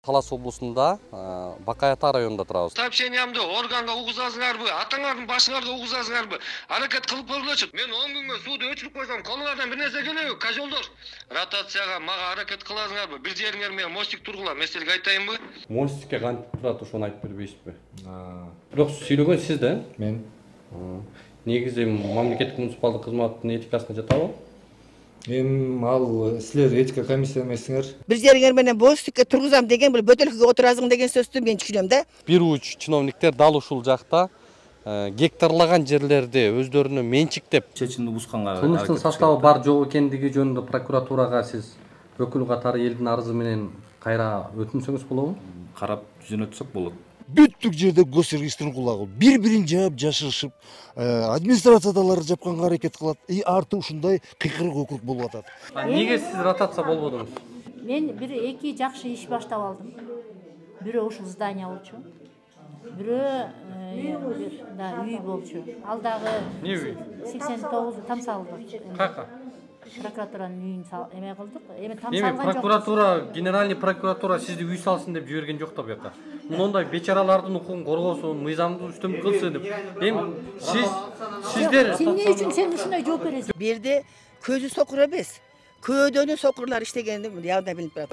Талас облусунда Бакай Ата районунда турабыз. Сообщениямды органга угузасыңарбы, атаңардын башыңарды угузасыңарбы? Аракет кылып көргүлөчү. Мен 10 күнгө сууду өчүрүп койсом, колуңардан бир нерсе келеби, кожолдор? Ротацияга мага аракет кыласыңарбы? Бир жериңер менен мостик тургула, мен силерге айтайынбы? Мостикке кантип турат, ошону айтып бербейсизби? Бирок сүйлөгөн сиз да? Мен. Негизи мамлекеттик муниципалдык кызматтын этикасына жатабы? Эми ал силер этика комиссия эмессиңер. Бир жериңер менен мостикке тургузам деген, бул бөтөлкөгө отурасың деген сөздү мен түшүнөм да. Бир уч чиновниктер дал ушул жакта гектарлаган жерлерди өздөрүнө менчиктеп чечимди бузганга кылмыштын составы бар жок экендиги жөнүндө прокуратурага сиз өкүл катары элдин арызы менен кайра өтүнсөңүз болобу? карап жөнөтсөк болот. Бүттүк жерде госрегистрин кулагыл. Бири-бирин жаап жашырышып, администрациядалар жапканга аракет кылат. Арты ушундай кыйкырык өкүк болуп атат. Неге сиз ротация болбодуңуз? Мен эки жакшы иш баштап алдым. Бирөө ушул здание болчу. Бирөө да үй болчу. Ал дагы 89 тамсалды. Кака? Прокуратуранын үйүн эме кылдык. Эми тамсалган жок. Прокуратура, генеральный прокуратура сизди үй салсын деп жиберген жок да буяка. Мындай бечаралардын укугун коргосун, мыйзамды үстөмдүк кылсын деп. Эми сиздер сен эмне үчүн сен ушундай жооп бересиң? Бирде көзү сокур эмес, көөдөнү сокурлар иштегенин да билип турат.